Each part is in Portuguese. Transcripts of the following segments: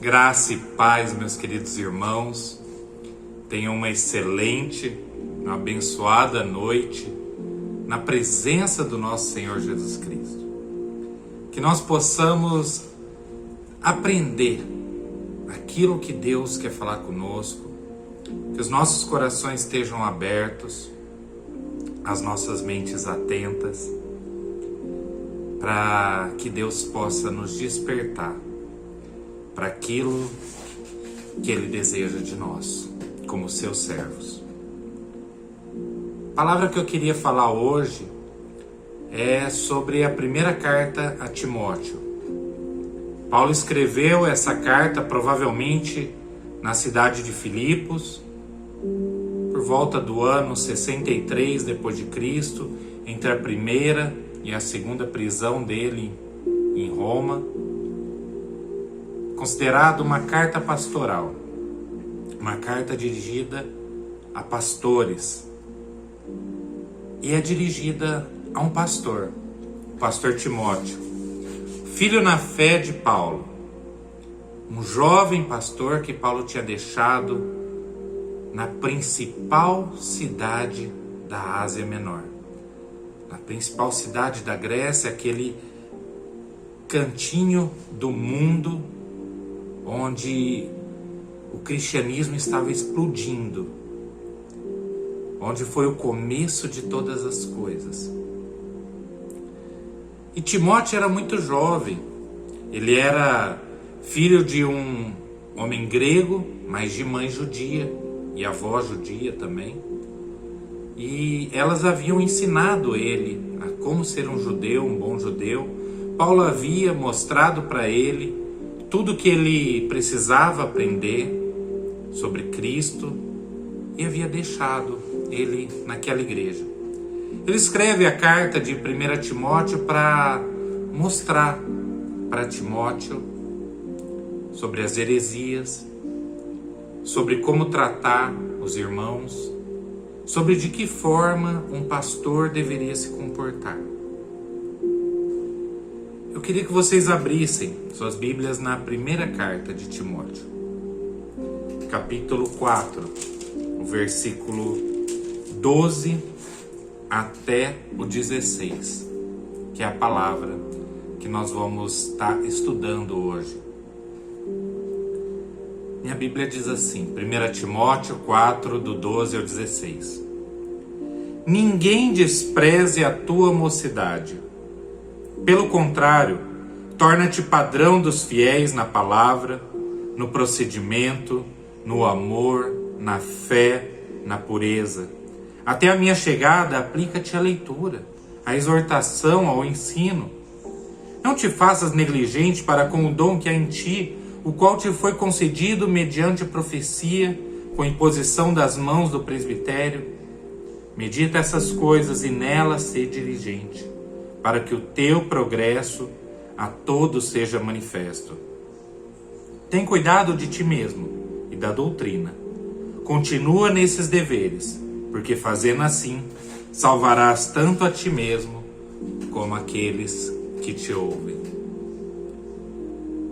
Graça e paz, meus queridos irmãos. Tenham uma excelente, uma abençoada noite na presença do nosso Senhor Jesus Cristo. Que nós possamos aprender aquilo que Deus quer falar conosco, que os nossos corações estejam abertos, as nossas mentes atentas, para que Deus possa nos despertar para aquilo que Ele deseja de nós, como seus servos. A palavra que eu queria falar hoje é sobre a primeira carta a Timóteo. Paulo escreveu essa carta provavelmente na cidade de Filipos, por volta do ano 63 depois de Cristo, entre a primeira e a segunda prisão dele em Roma. Considerado uma carta pastoral, uma carta dirigida a pastores, e é dirigida a um pastor, o pastor Timóteo, filho na fé de Paulo, um jovem pastor que Paulo tinha deixado na principal cidade da Ásia Menor, na principal cidade da Grécia, aquele cantinho do mundo onde o cristianismo estava explodindo, onde foi o começo de todas as coisas. E Timóteo era muito jovem, ele era filho de um homem grego, mas de mãe judia, e avó judia também, e elas haviam ensinado ele a como ser um judeu, um bom judeu. Paulo havia mostrado para ele tudo que ele precisava aprender sobre Cristo e havia deixado ele naquela igreja. Ele escreve a carta de 1 Timóteo para mostrar para Timóteo sobre as heresias, sobre como tratar os irmãos, sobre de que forma um pastor deveria se comportar. Eu queria que vocês abrissem suas Bíblias na primeira carta de Timóteo, capítulo 4, o versículo 12 até o 16, que é a palavra que nós vamos estar estudando hoje. Minha Bíblia diz assim, 1 Timóteo 4, do 12 ao 16. Ninguém despreze a tua mocidade. Pelo contrário, torna-te padrão dos fiéis na palavra, no procedimento, no amor, na fé, na pureza. Até a minha chegada, aplica-te à leitura, à exortação, ao ensino. Não te faças negligente para com o dom que há em ti, o qual te foi concedido mediante profecia, com imposição das mãos do presbitério. Medita essas coisas e nelas sê diligente, para que o teu progresso a todos seja manifesto. Tem cuidado de ti mesmo e da doutrina. Continua nesses deveres, porque fazendo assim, salvarás tanto a ti mesmo, como aqueles que te ouvem.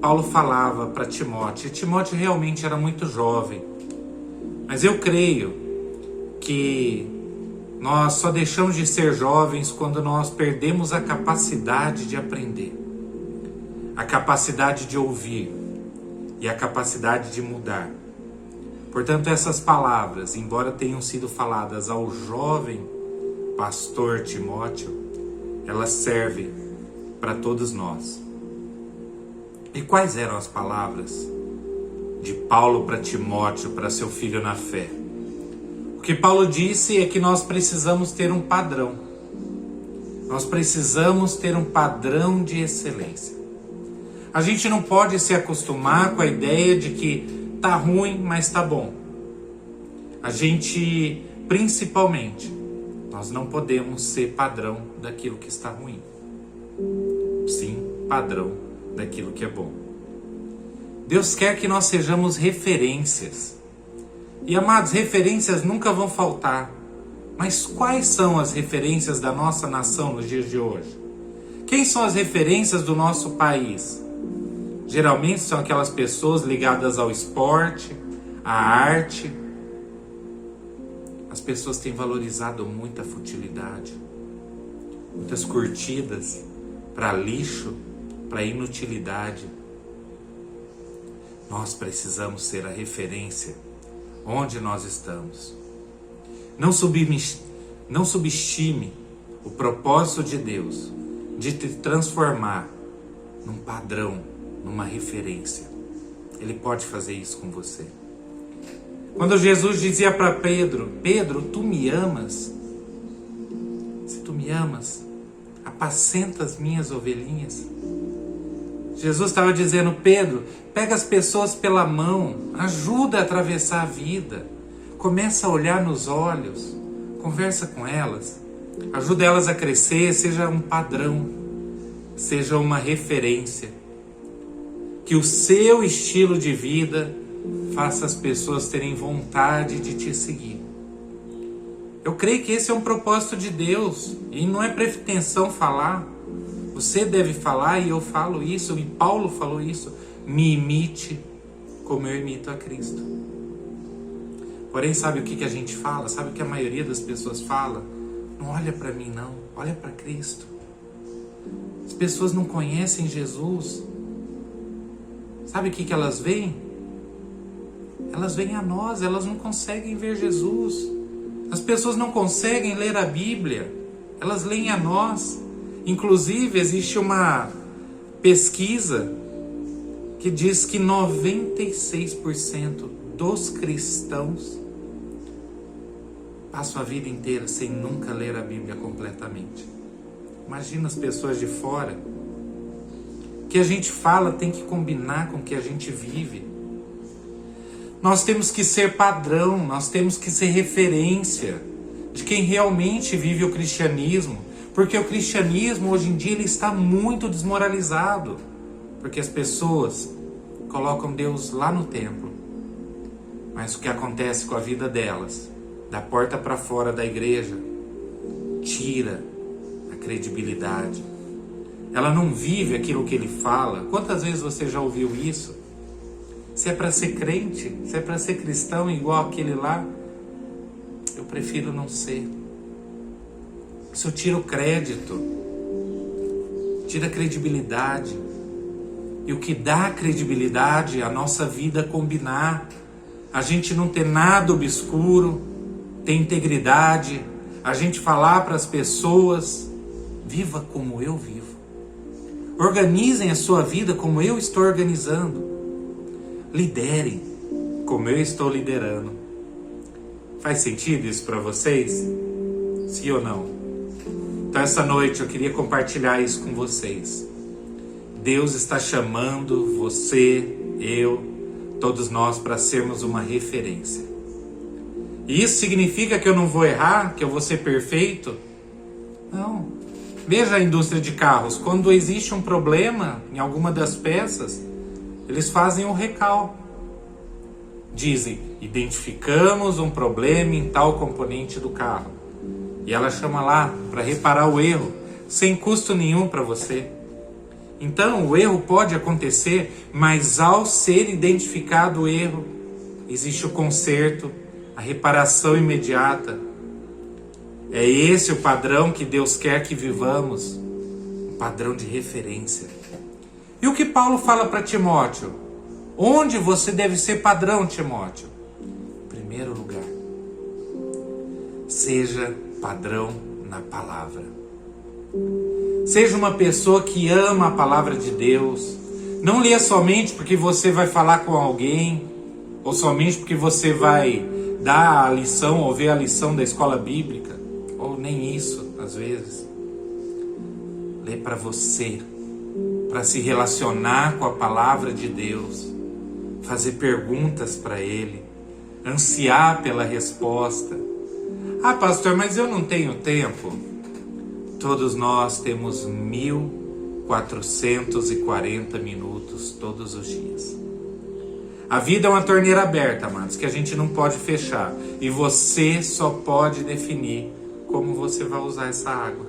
Paulo falava para Timóteo, e Timóteo realmente era muito jovem, mas eu creio que nós só deixamos de ser jovens quando nós perdemos a capacidade de aprender, a capacidade de ouvir e a capacidade de mudar. Portanto, essas palavras, embora tenham sido faladas ao jovem pastor Timóteo, elas servem para todos nós. E quais eram as palavras de Paulo para Timóteo, para seu filho na fé? O que Paulo disse é que nós precisamos ter um padrão. Nós precisamos ter um padrão de excelência. A gente não pode se acostumar com a ideia de que tá ruim, mas tá bom. A gente, principalmente, nós não podemos ser padrão daquilo que está ruim. Sim, padrão daquilo que é bom. Deus quer que nós sejamos referências. E, amados, referências nunca vão faltar. Mas quais são as referências da nossa nação nos dias de hoje? Quem são as referências do nosso país? Geralmente são aquelas pessoas ligadas ao esporte, à arte. As pessoas têm valorizado muito a futilidade. Muitas curtidas para lixo, para inutilidade. Nós precisamos ser a referência onde nós estamos. Não subestime o propósito de Deus de te transformar num padrão, numa referência. Ele pode fazer isso com você. Quando Jesus dizia para Pedro: Pedro, tu me amas? Se tu me amas, apacenta as minhas ovelhinhas. Jesus estava dizendo: Pedro, pega as pessoas pela mão, ajuda a atravessar a vida, começa a olhar nos olhos, conversa com elas, ajuda elas a crescer, seja um padrão, seja uma referência. Que o seu estilo de vida faça as pessoas terem vontade de te seguir. Eu creio que esse é um propósito de Deus e não é pretensão falar. Você deve falar e eu falo isso, e Paulo falou isso. Me imite como eu imito a Cristo. Porém, sabe o que a gente fala? Sabe o que a maioria das pessoas fala? Não olha para mim não, olha para Cristo. As pessoas não conhecem Jesus. Sabe o que elas veem? Elas veem a nós, elas não conseguem ver Jesus. As pessoas não conseguem ler a Bíblia, elas leem a nós. Inclusive, existe uma pesquisa que diz que 96% dos cristãos passam a vida inteira sem nunca ler a Bíblia completamente. Imagina as pessoas de fora. O que a gente fala tem que combinar com o que a gente vive. Nós temos que ser padrão, nós temos que ser referência de quem realmente vive o cristianismo. Porque o cristianismo hoje em dia ele está muito desmoralizado. Porque as pessoas colocam Deus lá no templo. Mas o que acontece com a vida delas, da porta para fora da igreja, tira a credibilidade. Ela não vive aquilo que ele fala. Quantas vezes você já ouviu isso? Se é para ser crente, se é para ser cristão igual aquele lá, eu prefiro não ser. Isso tira o crédito, tira a credibilidade. E o que dá credibilidade é a nossa vida combinar. A gente não ter nada obscuro, ter integridade, a gente falar para as pessoas: viva como eu vivo. Organizem a sua vida como eu estou organizando. Liderem como eu estou liderando. Faz sentido isso para vocês? Sim ou não? Então essa noite eu queria compartilhar isso com vocês. Deus está chamando você, eu, todos nós para sermos uma referência. E isso significa que eu não vou errar, que eu vou ser perfeito? Não. Veja a indústria de carros. Quando existe um problema em alguma das peças, eles fazem um recall. Dizem: identificamos um problema em tal componente do carro. E ela chama lá para reparar o erro, sem custo nenhum para você. Então, o erro pode acontecer, mas ao ser identificado o erro, existe o conserto, a reparação imediata. É esse o padrão que Deus quer que vivamos, um padrão de referência. E o que Paulo fala para Timóteo? Onde você deve ser padrão, Timóteo? Em primeiro lugar, seja padrão na palavra. Seja uma pessoa que ama a palavra de Deus. Não leia somente porque você vai falar com alguém, ou somente porque você vai dar a lição ou ver a lição da escola bíblica, ou nem isso, às vezes. Lê para você, para se relacionar com a palavra de Deus, fazer perguntas para Ele, ansiar pela resposta. Ah, pastor, mas eu não tenho tempo. Todos nós temos 1440 minutos todos os dias. A vida é uma torneira aberta, amados, que a gente não pode fechar. E você só pode definir como você vai usar essa água.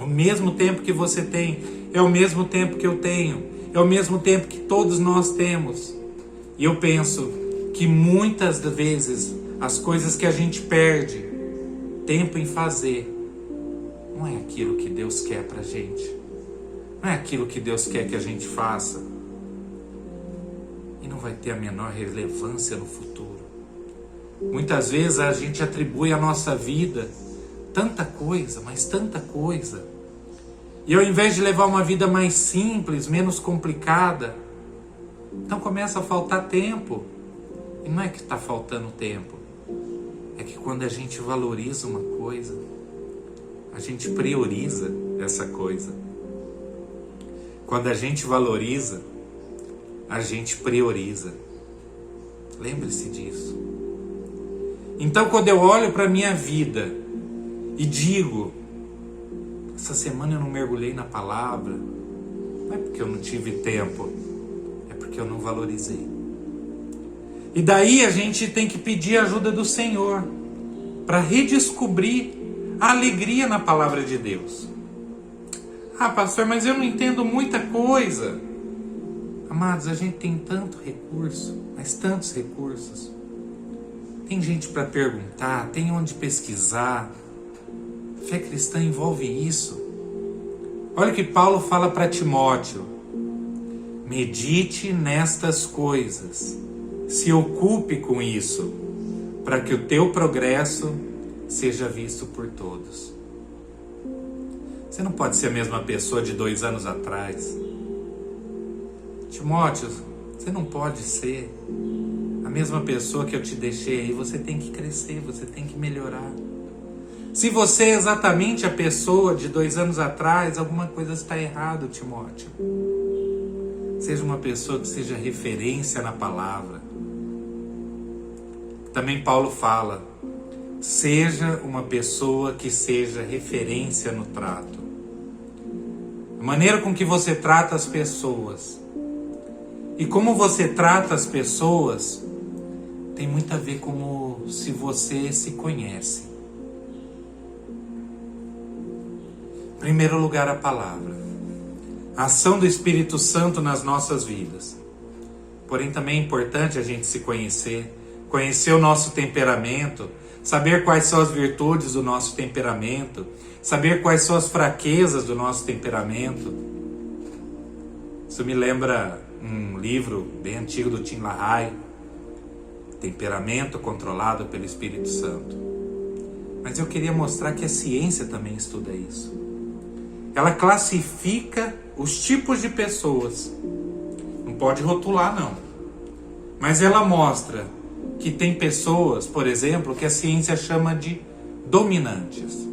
O mesmo tempo que você tem é o mesmo tempo que eu tenho. é o mesmo tempo que todos nós temos. E eu penso que muitas vezes as coisas que a gente perde tempo em fazer não é aquilo que Deus quer pra gente. Não é aquilo que Deus quer que a gente faça. E não vai ter a menor relevância no futuro. Muitas vezes a gente atribui à nossa vida tanta coisa, mas tanta coisa. E ao invés de levar uma vida mais simples, menos complicada, então começa a faltar tempo. E não é que está faltando tempo. É que quando a gente valoriza uma coisa, a gente prioriza essa coisa. Quando a gente valoriza, a gente prioriza. Lembre-se disso. Então, quando eu olho para a minha vida e digo, essa semana eu não mergulhei na palavra, não é porque eu não tive tempo, é porque eu não valorizei. E daí a gente tem que pedir a ajuda do Senhor para redescobrir a alegria na palavra de Deus. Ah, pastor, mas eu não entendo muita coisa. Amados, a gente tem tanto recurso, mas tantos recursos. Tem gente para perguntar, tem onde pesquisar. Fé cristã envolve isso. Olha o que Paulo fala para Timóteo. Medite nestas coisas. Se ocupe com isso, para que o teu progresso seja visto por todos. Você não pode ser a mesma pessoa de 2 anos atrás. Timóteo, você não pode ser a mesma pessoa que eu te deixei aí. Você tem que crescer, você tem que melhorar. Se você é exatamente a pessoa de 2 anos atrás, alguma coisa está errada, Timóteo. Seja uma pessoa que seja referência na palavra. Também Paulo fala, seja uma pessoa que seja referência no trato. A maneira com que você trata as pessoas e como você trata as pessoas tem muito a ver com se você se conhece. Em primeiro lugar, a palavra. A ação do Espírito Santo nas nossas vidas. Porém, também é importante a gente se conhecer, conhecer o nosso temperamento, saber quais são as virtudes do nosso temperamento, saber quais são as fraquezas do nosso temperamento. Isso me lembra um livro bem antigo do Tim LaHaye, Temperamento Controlado pelo Espírito Santo. Mas eu queria mostrar que a ciência também estuda isso. Ela classifica os tipos de pessoas. Não pode rotular, não. Mas ela mostra que tem pessoas, por exemplo, que a ciência chama de dominantes.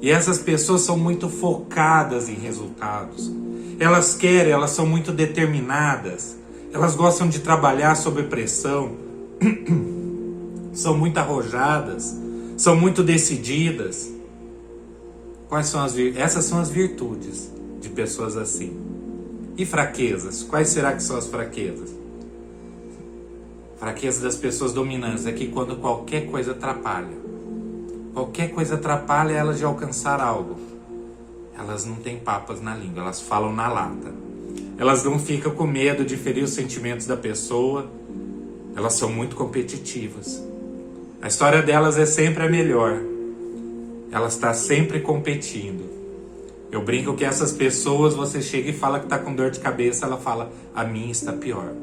E essas pessoas são muito focadas em resultados. Elas querem, elas são muito determinadas. Elas gostam de trabalhar sob pressão. São muito arrojadas. São muito decididas. Essas são as virtudes de pessoas assim. E fraquezas? Quais será que são as fraquezas? Fraqueza das pessoas dominantes é que quando qualquer coisa atrapalha elas de alcançar algo, elas não têm papas na língua, elas falam na lata. Elas não ficam com medo de ferir os sentimentos da pessoa, elas são muito competitivas. A história delas é sempre a melhor. Ela está sempre competindo. Eu brinco que essas pessoas, você chega e fala que está com dor de cabeça, ela fala, a minha está pior.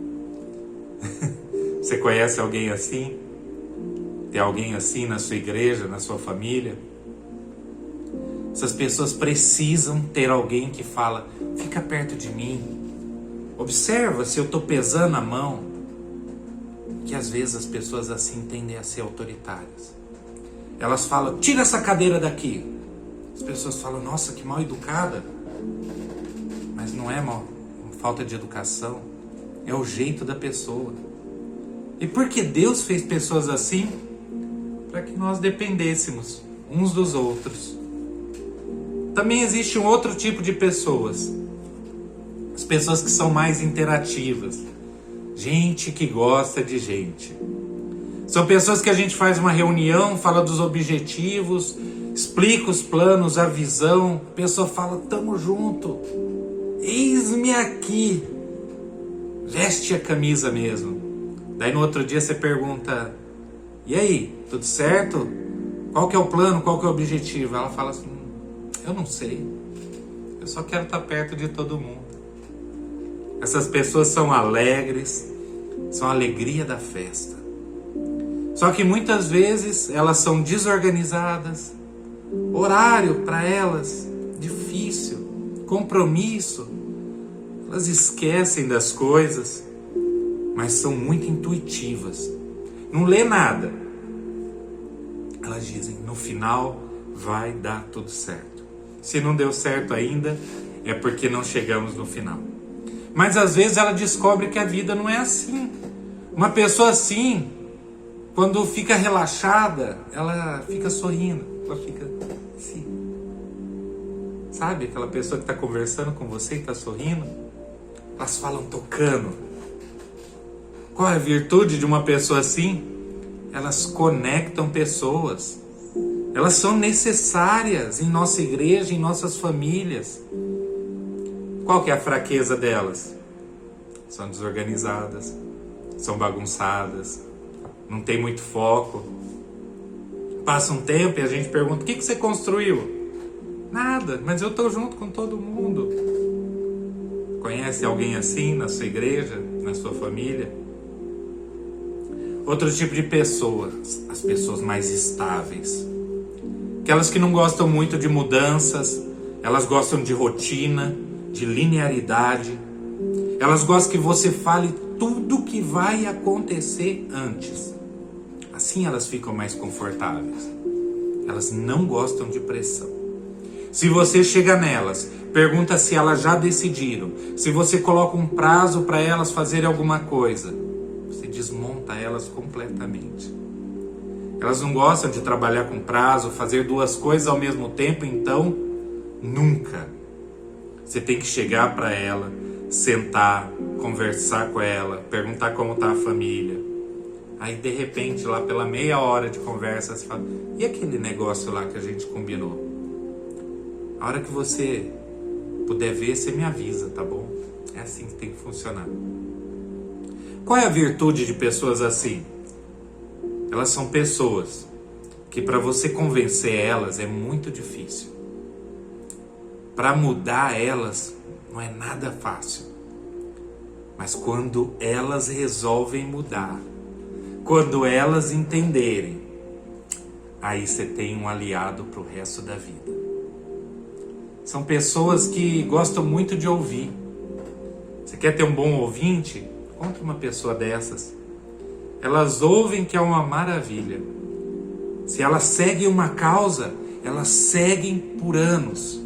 Você conhece alguém assim? Tem alguém assim na sua igreja, na sua família? Essas pessoas precisam ter alguém que fala, fica perto de mim. Observa se eu estou pesando a mão. Que às vezes as pessoas assim tendem a ser autoritárias. Elas falam, tira essa cadeira daqui. As pessoas falam, nossa, que mal educada. Mas não é falta de educação. É o jeito da pessoa. E por que Deus fez pessoas assim? Para que nós dependêssemos uns dos outros. Também existe um outro tipo de pessoas. As pessoas que são mais interativas. Gente que gosta de gente. São pessoas que a gente faz uma reunião, fala dos objetivos, explica os planos, a visão. A pessoa fala, tamo junto. eis-me aqui, veste a camisa mesmo. Daí no outro dia você pergunta, e aí, tudo certo? Qual que é o plano, qual que é o objetivo? Ela fala assim, eu não sei, eu só quero estar perto de todo mundo. Essas pessoas são alegres, são a alegria da festa. Só que muitas vezes elas são desorganizadas, horário para elas difícil, compromisso, elas esquecem das coisas, mas são muito intuitivas. Não lê nada. Elas dizem, no final vai dar tudo certo. Se não deu certo ainda, é porque não chegamos no final. Mas às vezes ela descobre que a vida não é assim. Uma pessoa assim, quando fica relaxada, ela fica sorrindo, ela fica assim. Sabe aquela pessoa que está conversando com você e está sorrindo? Elas falam tocando. Qual é a virtude de uma pessoa assim? Elas conectam pessoas. Elas são necessárias em nossa igreja, em nossas famílias. Qual que é a fraqueza delas? São desorganizadas, são bagunçadas, não tem muito foco. Passa um tempo e a gente pergunta, o que você construiu? Nada, mas eu estou junto com todo mundo. Conhece alguém assim na sua igreja, na sua família? Outro tipo de pessoas, as pessoas mais estáveis. Aquelas que não gostam muito de mudanças, elas gostam de rotina, de linearidade. Elas gostam que você fale tudo que vai acontecer antes. Assim elas ficam mais confortáveis. Elas não gostam de pressão. Se você chega nelas, pergunta se elas já decidiram, se você coloca um prazo para elas fazerem alguma coisa, você desmonta elas completamente. Elas não gostam de trabalhar com prazo, fazer duas coisas ao mesmo tempo, então nunca. Você tem que chegar para ela, sentar, conversar com ela, perguntar como está a família. Aí de repente, lá pela meia hora de conversa, você fala, e aquele negócio lá que a gente combinou? A hora que você puder ver, você me avisa, tá bom? É assim que tem que funcionar. Qual é a virtude de pessoas assim? Elas são pessoas que para você convencer elas é muito difícil. Para mudar elas não é nada fácil. Mas quando elas resolvem mudar, quando elas entenderem, aí você tem um aliado para o resto da vida. São pessoas que gostam muito de ouvir. Você quer ter um bom ouvinte? Encontre uma pessoa dessas. Elas ouvem que é uma maravilha. Se elas seguem uma causa, elas seguem por anos.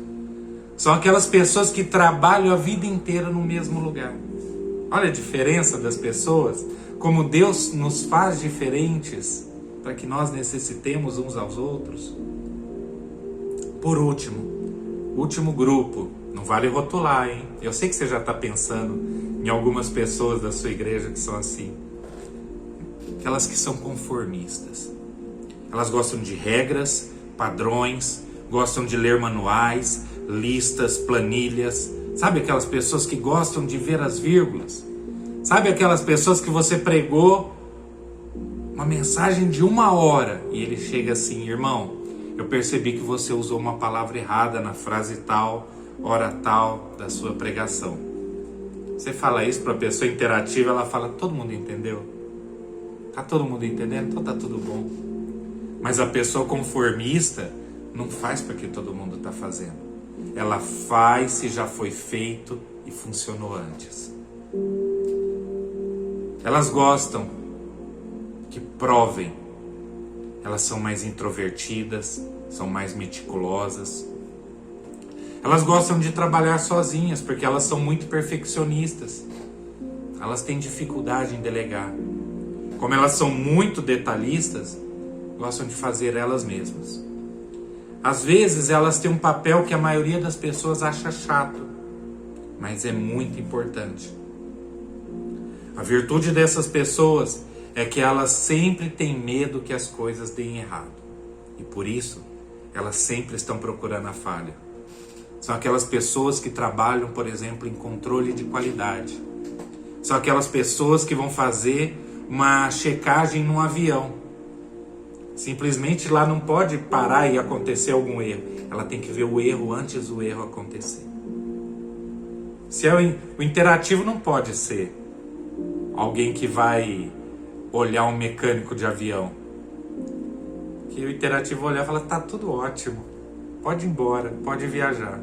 São aquelas pessoas que trabalham a vida inteira no mesmo lugar. Olha a diferença das pessoas, como Deus nos faz diferentes para que nós necessitemos uns aos outros. Por último grupo, não vale rotular, hein? Eu sei que você já está pensando em algumas pessoas da sua igreja que são assim. Aquelas que são conformistas. Elas gostam de regras, padrões, gostam de ler manuais, listas, planilhas. Sabe aquelas pessoas que gostam de ver as vírgulas? Sabe aquelas pessoas que você pregou uma mensagem de 1 hora e ele chega assim, irmão, eu percebi que você usou uma palavra errada na frase tal, hora tal da sua pregação. Você fala isso para a pessoa interativa, ela fala, todo mundo entendeu? Tá todo mundo entendendo? Então tá tudo bom. Mas a pessoa conformista não faz porque todo mundo está fazendo. Ela faz se já foi feito e funcionou antes. Elas gostam que provem. Elas são mais introvertidas, são mais meticulosas. Elas gostam de trabalhar sozinhas porque elas são muito perfeccionistas. Elas têm dificuldade em delegar. Como elas são muito detalhistas, gostam de fazer elas mesmas. Às vezes elas têm um papel que a maioria das pessoas acha chato, mas é muito importante. A virtude dessas pessoas é que elas sempre têm medo que as coisas deem errado. E por isso, elas sempre estão procurando a falha. São aquelas pessoas que trabalham, por exemplo, em controle de qualidade. São aquelas pessoas que vão fazer uma checagem num avião. Simplesmente lá não pode parar e acontecer algum erro. Ela tem que ver o erro antes do erro acontecer. Se é o interativo não pode ser alguém que vai olhar um mecânico de avião. Que o interativo olhar e fala, tá tudo ótimo, pode ir embora, pode viajar.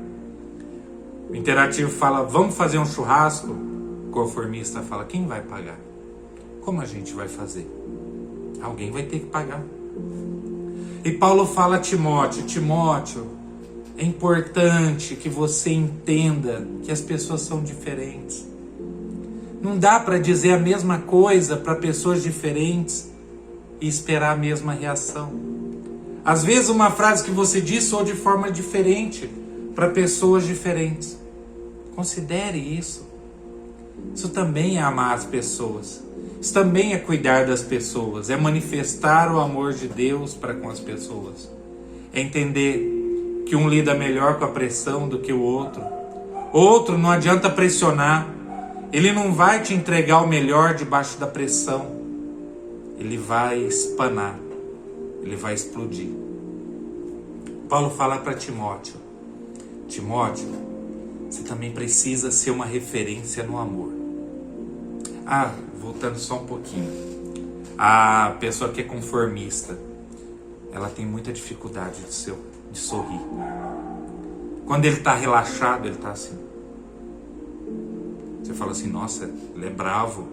O interativo fala, vamos fazer um churrasco. O conformista fala, quem vai pagar? Como a gente vai fazer? Alguém vai ter que pagar. E Paulo fala a Timóteo, Timóteo, é importante que você entenda que as pessoas são diferentes. Não dá para dizer a mesma coisa para pessoas diferentes e esperar a mesma reação. Às vezes uma frase que você diz soa de forma diferente para pessoas diferentes. Considere isso. Isso também é amar as pessoas. Isso também é cuidar das pessoas. É manifestar o amor de Deus para com as pessoas. É entender que um lida melhor com a pressão do que o outro. Outro não adianta pressionar. Ele não vai te entregar o melhor debaixo da pressão. Ele vai espanar. Ele vai explodir. Paulo fala para Timóteo. Timóteo, você também precisa ser uma referência no amor. Voltando só um pouquinho. A pessoa que é conformista, ela tem muita dificuldade de sorrir. Quando ele está relaxado, ele está assim. Você fala assim, nossa, ele é bravo.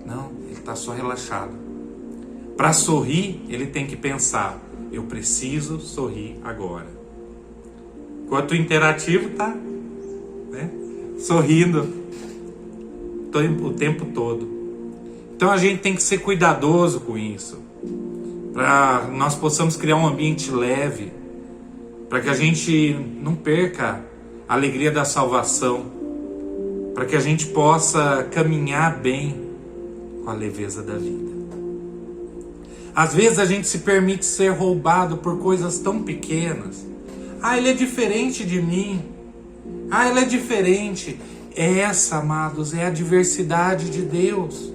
Não, ele está só relaxado. Para sorrir, ele tem que pensar, eu preciso sorrir agora. Enquanto o interativo está sorrindo o tempo todo. Então a gente tem que ser cuidadoso com isso. Para nós possamos criar um ambiente leve. Para que a gente não perca a alegria da salvação. Para que a gente possa caminhar bem com a leveza da vida. Às vezes a gente se permite ser roubado por coisas tão pequenas. Ele é diferente de mim. Ele é diferente. Essa, amados, é a diversidade de Deus.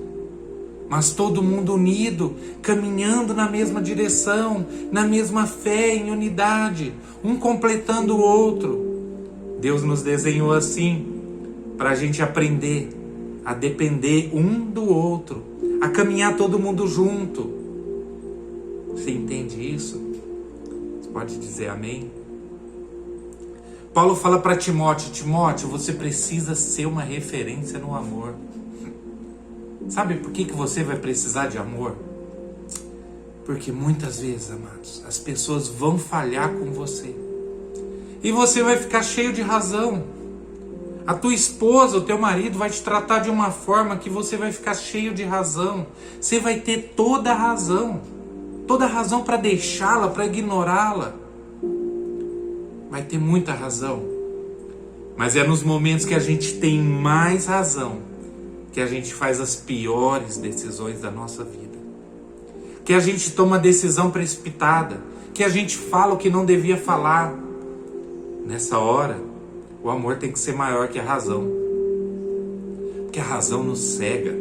Mas todo mundo unido, caminhando na mesma direção, na mesma fé, em unidade, um completando o outro. Deus nos desenhou assim, para a gente aprender a depender um do outro, a caminhar todo mundo junto. Você entende isso? Você pode dizer amém? Paulo fala para Timóteo, Timóteo, você precisa ser uma referência no amor. Sabe por que você vai precisar de amor? Porque muitas vezes, amados, as pessoas vão falhar com você. E você vai ficar cheio de razão. A tua esposa, o teu marido vai te tratar de uma forma que você vai ficar cheio de razão. Você vai ter toda a razão. Toda a razão para deixá-la, para ignorá-la. Vai ter muita razão. Mas é nos momentos que a gente tem mais razão que a gente faz as piores decisões da nossa vida. Que a gente toma decisão precipitada. Que a gente fala o que não devia falar. Nessa hora, o amor tem que ser maior que a razão. Porque a razão nos cega.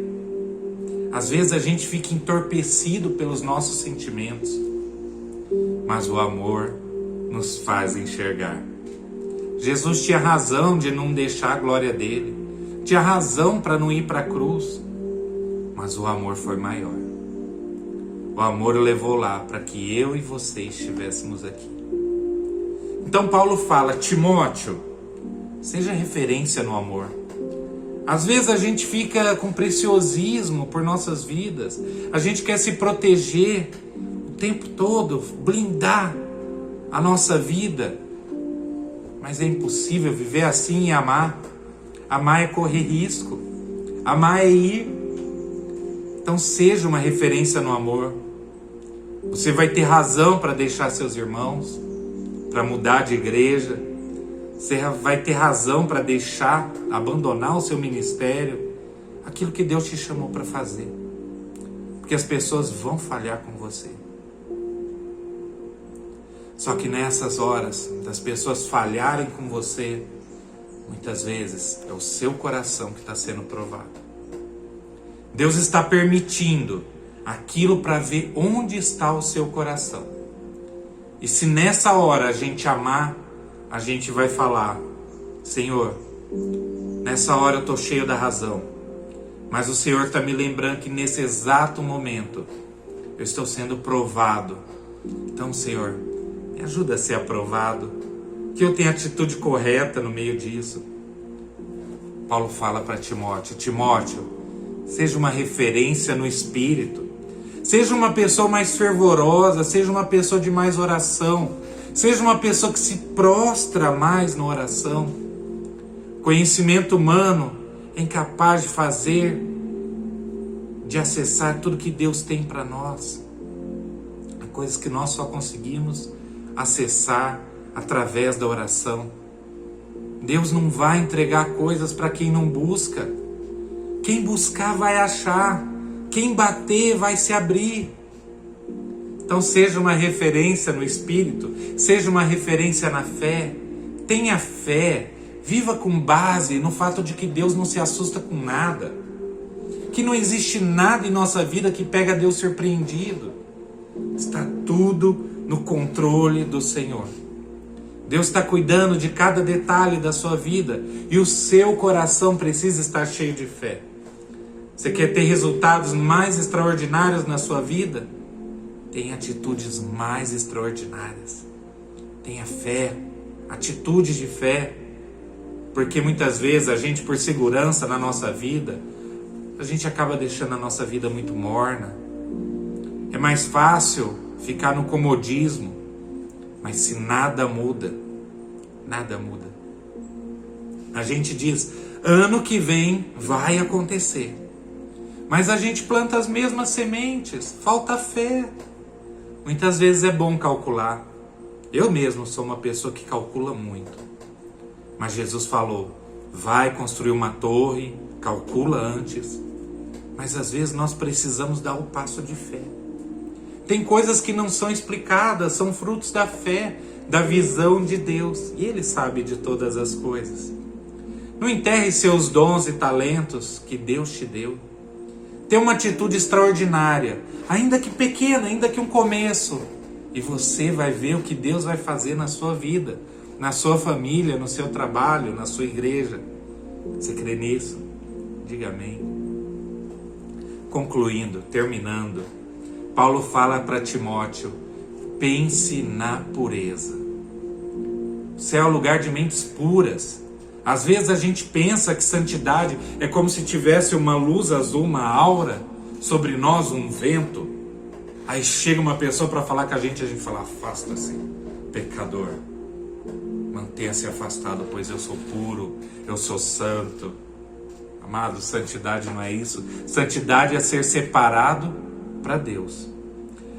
Às vezes a gente fica entorpecido pelos nossos sentimentos. Mas o amor nos faz enxergar. Jesus tinha razão de não deixar a glória dele. Tinha razão para não ir para a cruz. Mas o amor foi maior. O amor o levou lá para que eu e você estivéssemos aqui. Então Paulo fala, Timóteo, seja referência no amor. Às vezes a gente fica com preciosismo por nossas vidas. A gente quer se proteger o tempo todo, blindar a nossa vida. Mas é impossível viver assim e amar. Amar é correr risco. Amar é ir. Então seja uma referência no amor. Você vai ter razão para deixar seus irmãos, para mudar de igreja. Você vai ter razão para deixar, abandonar o seu ministério, aquilo que Deus te chamou para fazer. Porque as pessoas vão falhar com você. Só que nessas horas das pessoas falharem com você, muitas vezes é o seu coração que está sendo provado. Deus está permitindo aquilo para ver onde está o seu coração. E se nessa hora a gente amar, a gente vai falar: Senhor, nessa hora eu estou cheio da razão, mas o Senhor está me lembrando que nesse exato momento eu estou sendo provado. Então, Senhor, me ajuda a ser aprovado, que eu tenha atitude correta no meio disso. Paulo fala para Timóteo: Timóteo, seja uma referência no Espírito, seja uma pessoa mais fervorosa, seja uma pessoa de mais oração, seja uma pessoa que se prostra mais na oração. Conhecimento humano é incapaz de fazer, de acessar tudo que Deus tem para nós. Há coisas que nós só conseguimos acessar através da oração. Deus não vai entregar coisas para quem não busca. Quem buscar vai achar. Quem bater vai se abrir. Então seja uma referência no Espírito, seja uma referência na fé. Tenha fé, viva com base no fato de que Deus não se assusta com nada, que não existe nada em nossa vida que pega Deus surpreendido. Está tudo no controle do Senhor. Deus está cuidando de cada detalhe da sua vida e o seu coração precisa estar cheio de fé. Você quer ter resultados mais extraordinários na sua vida? Tenha atitudes mais extraordinárias. Tenha fé, atitudes de fé. Porque muitas vezes a gente, por segurança na nossa vida, a gente acaba deixando a nossa vida muito morna. É mais fácil ficar no comodismo. Mas se nada muda, nada muda. A gente diz: ano que vem vai acontecer. Mas a gente planta as mesmas sementes, falta fé. Muitas vezes é bom calcular. Eu mesmo sou uma pessoa que calcula muito. Mas Jesus falou: vai construir uma torre, calcula antes. Mas às vezes nós precisamos dar o passo de fé. Tem coisas que não são explicadas, são frutos da fé, da visão de Deus. E Ele sabe de todas as coisas. Não enterre seus dons e talentos que Deus te deu. Tenha uma atitude extraordinária, ainda que pequena, ainda que um começo. E você vai ver o que Deus vai fazer na sua vida, na sua família, no seu trabalho, na sua igreja. Você crê nisso? Diga amém. Concluindo, terminando, Paulo fala para Timóteo: pense na pureza. O céu é o lugar de mentes puras. Às vezes a gente pensa que santidade é como se tivesse uma luz azul, uma aura sobre nós, um vento. Aí chega uma pessoa para falar com a gente fala: afasta-se, pecador. Mantenha-se afastado, pois eu sou puro, eu sou santo. Amado, santidade não é isso. Santidade é ser separado para Deus.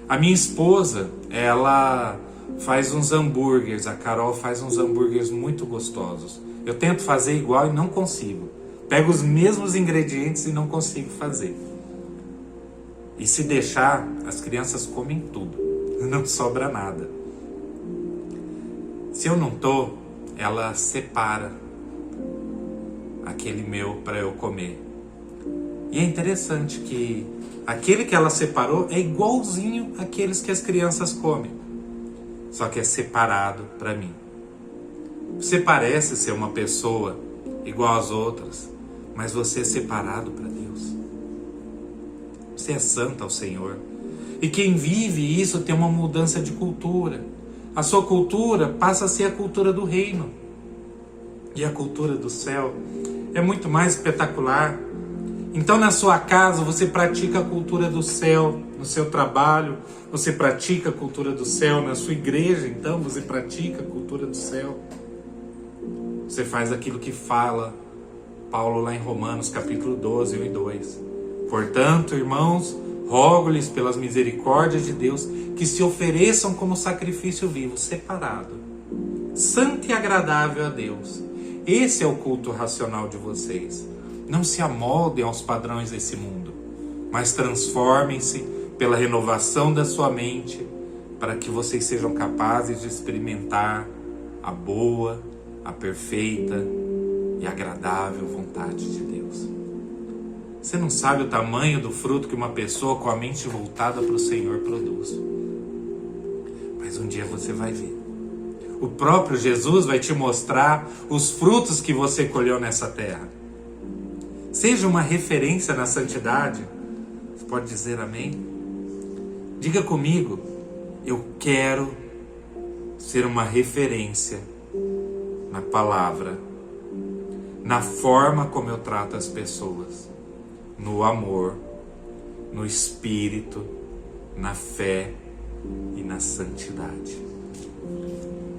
A minha esposa, ela faz uns hambúrgueres, a Carol faz uns hambúrgueres muito gostosos. Eu tento fazer igual e não consigo. Pego os mesmos ingredientes e não consigo fazer. E se deixar, as crianças comem tudo. Não sobra nada. Se eu não tô, ela separa aquele meu para eu comer. E é interessante que aquele que ela separou é igualzinho àqueles que as crianças comem. Só que é separado para mim. Você parece ser uma pessoa igual às outras, mas você é separado para Deus. Você é santo ao Senhor. E quem vive isso tem uma mudança de cultura. A sua cultura passa a ser a cultura do reino. E a cultura do céu é muito mais espetacular. Então na sua casa você pratica a cultura do céu, no seu trabalho você pratica a cultura do céu, na sua igreja então você pratica a cultura do céu. Você faz aquilo que fala Paulo lá em Romanos capítulo 12, 1 e 2. Portanto, irmãos, rogo-lhes pelas misericórdias de Deus que se ofereçam como sacrifício vivo, separado, santo e agradável a Deus. Esse é o culto racional de vocês. Não se amoldem aos padrões desse mundo, mas transformem-se pela renovação da sua mente, para que vocês sejam capazes de experimentar a boa, a perfeita e agradável vontade de Deus. Você não sabe o tamanho do fruto que uma pessoa com a mente voltada para o Senhor produz. Mas um dia você vai ver. O próprio Jesus vai te mostrar os frutos que você colheu nessa terra. Seja uma referência na santidade. Você pode dizer amém? Diga comigo, eu quero ser uma referência na palavra, na forma como eu trato as pessoas, no amor, no espírito, na fé e na santidade.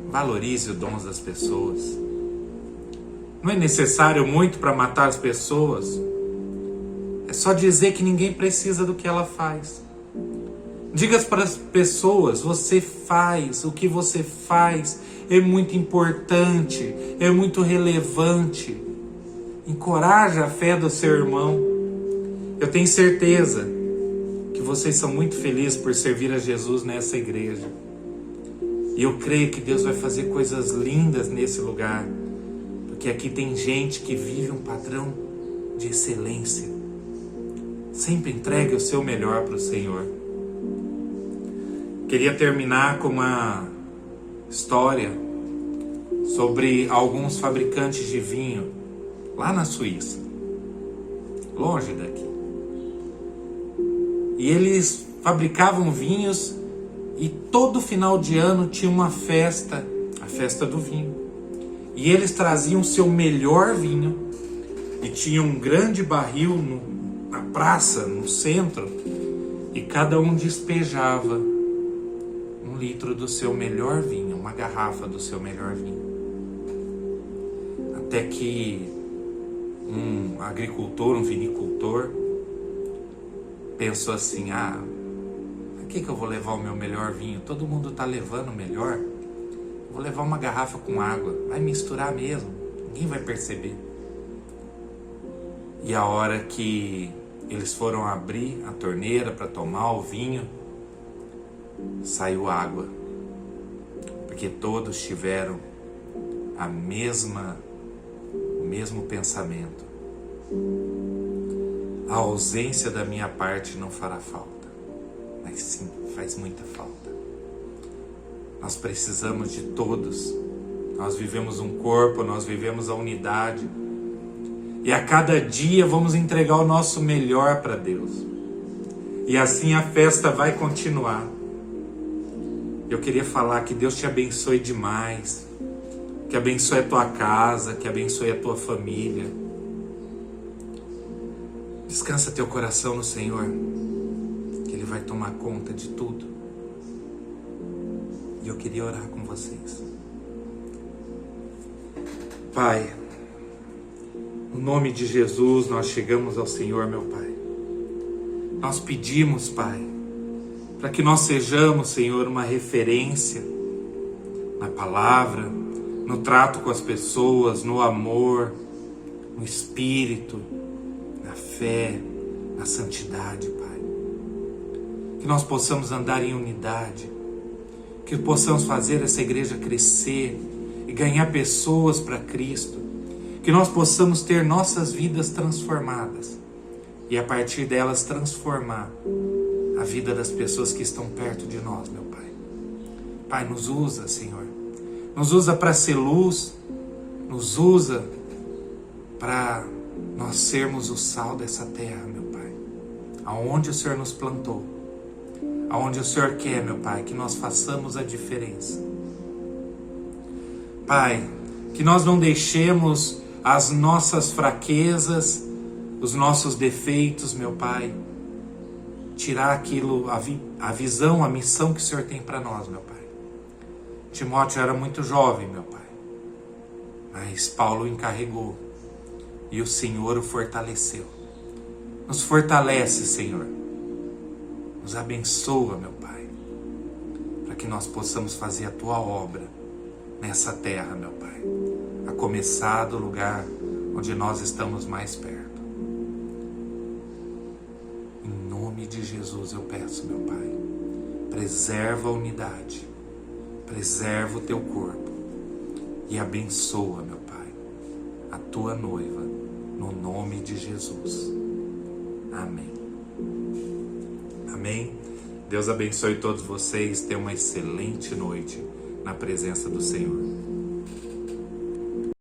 Valorize os dons das pessoas. Não é necessário muito para matar as pessoas. É só dizer que ninguém precisa do que ela faz. Diga para as pessoas, você faz, o que você faz é muito importante, é muito relevante. Encoraje a fé do seu irmão. Eu tenho certeza que vocês são muito felizes por servir a Jesus nessa igreja. E eu creio que Deus vai fazer coisas lindas nesse lugar, porque aqui tem gente que vive um padrão de excelência. Sempre entregue o seu melhor para o Senhor. Queria terminar com uma história sobre alguns fabricantes de vinho lá na Suíça, longe daqui. E eles fabricavam vinhos e todo final de ano tinha uma festa, a festa do vinho. E eles traziam o seu melhor vinho e tinham um grande barril na praça, no centro, e cada um despejava 1 litro do seu melhor vinho, uma garrafa do seu melhor vinho. Até que um agricultor, um vinicultor, pensou assim, por que eu vou levar o meu melhor vinho? Todo mundo está levando o melhor. Vou levar uma garrafa com água, vai misturar mesmo, ninguém vai perceber. E a hora que eles foram abrir a torneira para tomar o vinho, saiu água, porque todos tiveram o mesmo pensamento. A ausência da minha parte não fará falta, mas sim, faz muita falta. Nós precisamos de todos. Nós vivemos um corpo, nós vivemos a unidade. E a cada dia vamos entregar o nosso melhor para Deus. E assim a festa vai continuar. Eu queria falar que Deus te abençoe demais. Que abençoe a tua casa, que abençoe a tua família. Descansa teu coração no Senhor, que Ele vai tomar conta de tudo. E eu queria orar com vocês. Pai, no nome de Jesus nós chegamos ao Senhor, meu Pai. Nós pedimos, Pai, para que nós sejamos, Senhor, uma referência na palavra, no trato com as pessoas, no amor, no espírito, na fé, na santidade, Pai. Que nós possamos andar em unidade, que possamos fazer essa igreja crescer e ganhar pessoas para Cristo, que nós possamos ter nossas vidas transformadas e a partir delas transformar a vida das pessoas que estão perto de nós, meu Pai. Pai, nos usa, Senhor. Nos usa para ser luz, nos usa para nós sermos o sal dessa terra, meu Pai. Aonde o Senhor nos plantou, aonde o Senhor quer, meu Pai, que nós façamos a diferença. Pai, que nós não deixemos as nossas fraquezas, os nossos defeitos, meu Pai, tirar aquilo, a visão, a missão que o Senhor tem para nós, meu Pai. Timóteo era muito jovem, meu Pai, mas Paulo o encarregou e o Senhor o fortaleceu. Nos fortalece, Senhor. Nos abençoa, meu Pai, para que nós possamos fazer a Tua obra nessa terra, meu Pai, a começar do lugar onde nós estamos mais perto. Em nome de Jesus eu peço, meu Pai, preserva a unidade, preserva o teu corpo e abençoa, meu Pai, a tua noiva, no nome de Jesus. Amém. Amém. Deus abençoe todos vocês. Tenham uma excelente noite na presença do Senhor.